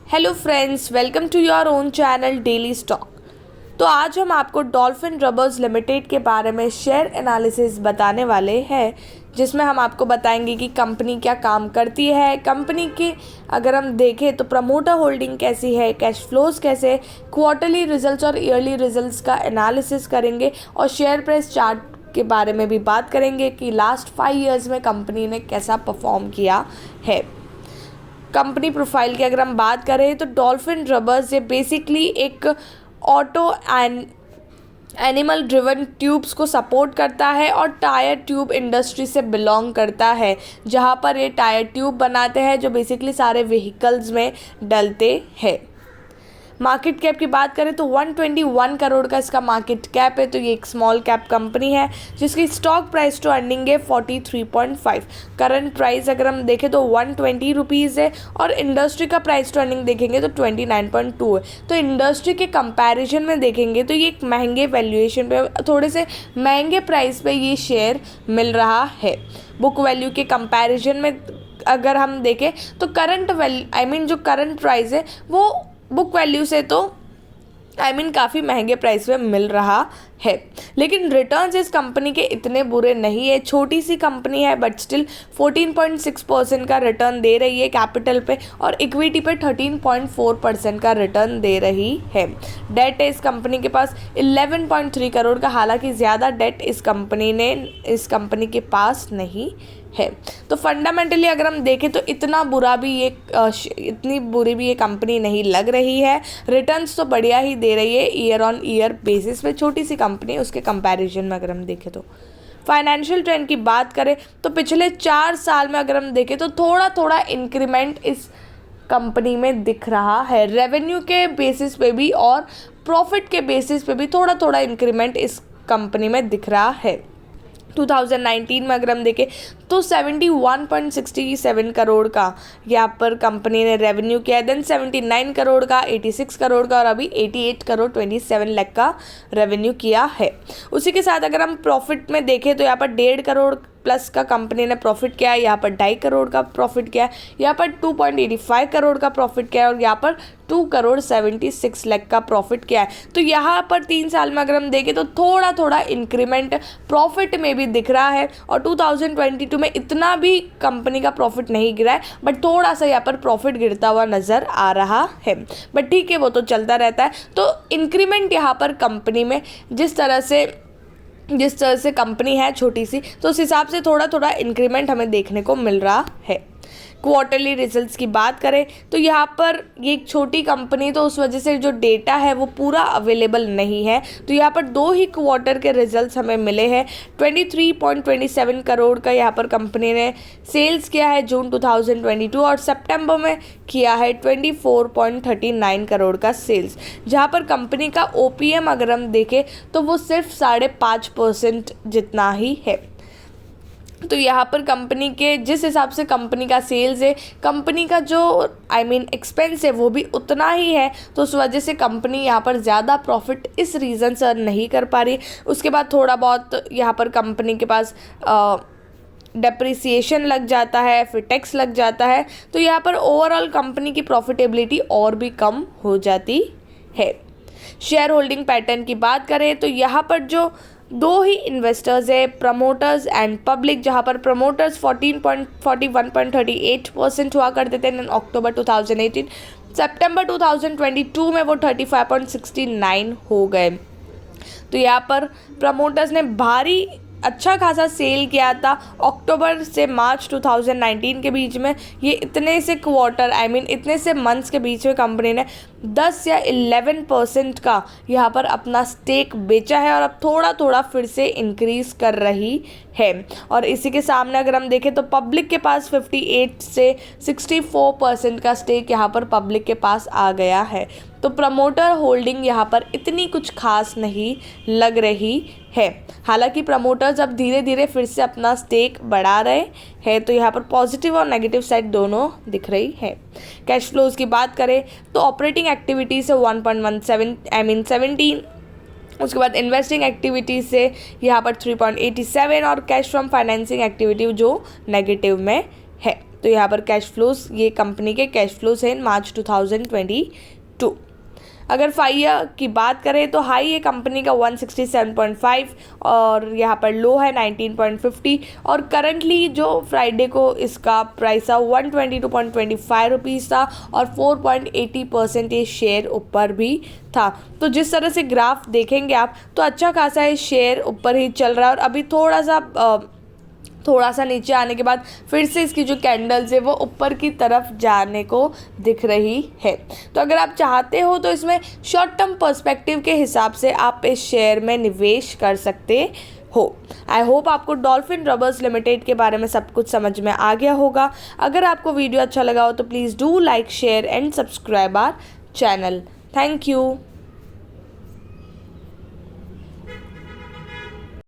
Hello friends, welcome to your own channel daily stock. तो आज हम आपको डॉल्फिन रबर्स लिमिटेड के बारे में शेयर एनालिसिस बताने वाले हैं, जिसमें हम आपको बताएंगे कि कंपनी क्या काम करती है, कंपनी के अगर हम देखें तो प्रमोटर होल्डिंग कैसी है, कैश फ्लोज कैसे, क्वार्टरली रिजल्ट्स और ईयरली रिजल्ट्स का एनालिसिस करेंगे और शेयर प्राइस चार्ट के बारे में भी बात करेंगे कि लास्ट 5 ईयर्स में कंपनी ने कैसा परफॉर्म किया है। कंपनी प्रोफाइल की अगर हम बात करें तो डॉल्फिन रबर्स ये बेसिकली एक auto and animal driven tubes को सपोर्ट करता है और टायर ट्यूब इंडस्ट्री से बिलोंग करता है, जहां पर ये टायर ट्यूब बनाते हैं जो बेसिकली सारे व्हीकल्स में डलते हैं। मार्केट कैप की बात करें तो 121 करोड़ का इसका मार्केट कैप है। तो ये एक स्मॉल कैप कंपनी है जिसकी स्टॉक प्राइस टू अर्निंग है 43.5। करंट प्राइस अगर हम देखें तो 120 रुपीज़ है और इंडस्ट्री का प्राइस टू अर्निंग देखेंगे तो 29.2 है। तो इंडस्ट्री के कंपैरिजन में देखेंगे तो ये एक महंगे वैल्यूएशन पे, थोड़े से महंगे प्राइस पे ये शेयर मिल रहा है। बुक वैल्यू के कंपैरिजन में अगर हम देखें तो जो करंट प्राइस है वो बुक वैल्यू से तो काफ़ी महंगे प्राइस पे मिल रहा है। लेकिन रिटर्न्स इस कंपनी के इतने बुरे नहीं है। छोटी सी कंपनी है बट स्टिल 14.6% का रिटर्न दे रही है कैपिटल पे और इक्विटी पे 13.4% का रिटर्न दे रही है। डेट है इस कंपनी के पास 11.3 करोड़ का, हालांकि ज़्यादा डेट इस कंपनी के पास नहीं है। तो फंडामेंटली अगर हम देखें तो इतनी बुरी भी ये कंपनी नहीं लग रही है। रिटर्न्स तो बढ़िया ही दे रही है ईयर ऑन ईयर बेसिस पे, छोटी सी कंपनी उसके कंपैरिजन में अगर हम देखें तो। फाइनेंशियल ट्रेंड की बात करें तो पिछले 4 साल में अगर हम देखें तो थोड़ा थोड़ा इंक्रीमेंट इस कंपनी में दिख रहा है। रेवेन्यू के बेसिस पे भी और प्रॉफिट के बेसिस पे भी थोड़ा थोड़ा इंक्रीमेंट इस कंपनी में दिख रहा है। 2019 में अगर हम देखें तो 71.67 करोड़ का यहाँ पर कंपनी ने रेवेन्यू किया, देन 79 करोड़ का, 86 करोड़ का और अभी 88 करोड़ 27 लाख का रेवेन्यू किया है। उसी के साथ अगर हम प्रॉफिट में देखें तो यहाँ पर 1.5 करोड़ प्लस का कंपनी ने प्रॉफिट किया है, यहाँ पर 2.5 करोड़ का प्रॉफिट किया है, यहाँ पर 2.85 करोड़ का प्रॉफिट किया है और यहाँ पर 2 करोड़ 76 लाख का प्रॉफिट किया है। तो यहाँ पर 3 साल में अगर हम देखें तो थोड़ा थोड़ा इंक्रीमेंट प्रॉफिट में भी दिख रहा है और 2022 में इतना भी कंपनी का प्रॉफिट नहीं गिरा है, बट थोड़ा सा यहाँ पर प्रॉफिट गिरता हुआ नज़र आ रहा है। बट ठीक है, वो तो चलता रहता है। तो इंक्रीमेंट यहाँ पर कंपनी में जिस तरह से कंपनी है छोटी सी, तो उस हिसाब से थोड़ा थोड़ा इंक्रीमेंट हमें देखने को मिल रहा है। क्वार्टरली रिजल्ट्स की बात करें तो यहाँ पर ये एक छोटी कंपनी, तो उस वजह से जो डेटा है वो पूरा अवेलेबल नहीं है। तो यहाँ पर 2 ही क्वार्टर के रिजल्ट्स हमें मिले हैं। 23.27 करोड़ का यहाँ पर कंपनी ने सेल्स किया है जून 2022 और सितंबर में किया है 24.39 करोड़ का सेल्स, जहाँ पर कंपनी का OPM अगर हम देखें तो वो सिर्फ 5.5% जितना ही है। तो यहाँ पर कंपनी के जिस हिसाब से कंपनी का सेल्स है, कंपनी का जो एक्सपेंस है वो भी उतना ही है। तो उस वजह से कंपनी यहाँ पर ज़्यादा प्रॉफिट इस रीज़न से अर्न नहीं कर पा रही। उसके बाद थोड़ा बहुत यहाँ पर कंपनी के पास डेप्रिसिएशन लग जाता है, फिर टैक्स लग जाता है। तो यहाँ पर ओवरऑल कंपनी की प्रॉफिटेबिलिटी और भी कम हो जाती है। शेयर होल्डिंग पैटर्न की बात करें तो यहाँ पर जो 2 ही इन्वेस्टर्स है, प्रमोटर्स एंड पब्लिक, जहाँ पर प्रमोटर्स 41.38% हुआ करते थे इन अक्टूबर 2018। सितंबर 2022 में वो 35.69 हो गए। तो यहाँ पर प्रमोटर्स ने अच्छा खासा सेल किया था अक्टूबर से मार्च 2019 के बीच में। ये इतने से इतने से मंथ्स के बीच में कंपनी ने 10 या 11% का यहाँ पर अपना स्टेक बेचा है और अब थोड़ा थोड़ा फिर से इंक्रीज़ कर रही है। और इसी के सामने अगर हम देखें तो पब्लिक के पास 58 से 64% का स्टेक यहाँ पर पब्लिक के पास आ गया है। तो प्रमोटर होल्डिंग यहाँ पर इतनी कुछ खास नहीं लग रही है। हालांकि प्रमोटर्स अब धीरे धीरे फिर से अपना स्टेक बढ़ा रहे हैं, तो यहाँ पर पॉजिटिव और नेगेटिव साइड दोनों दिख रही है। कैश फ्लोज की बात करें तो ऑपरेटिंग एक्टिविटी से 17, उसके बाद इन्वेस्टिंग एक्टिविटी से यहाँ पर 3.87 और कैश फ्रॉम फाइनेंसिंग एक्टिविटी जो नेगेटिव में है। तो यहाँ पर कैश फ्लोज, ये कंपनी के कैश फ्लोज हैं इन मार्च 2022। अगर 5 ईयर की बात करें तो हाई है कंपनी का 167.5 और यहाँ पर लो है 19.50 और करंटली जो फ्राइडे को इसका प्राइस था 122.25 रुपीज़ था और 4.80% ये शेयर ऊपर भी था। तो जिस तरह से ग्राफ देखेंगे आप तो अच्छा खासा ये शेयर ऊपर ही चल रहा है और अभी थोड़ा सा नीचे आने के बाद फिर से इसकी जो कैंडल्स है वो ऊपर की तरफ जाने को दिख रही है। तो अगर आप चाहते हो तो इसमें शॉर्ट टर्म पर्सपेक्टिव के हिसाब से आप इस शेयर में निवेश कर सकते हो। आई होप आपको डॉल्फिन रबर्स लिमिटेड के बारे में सब कुछ समझ में आ गया होगा। अगर आपको वीडियो अच्छा लगा हो तो please do like, share and subscribe our channel. Thank you.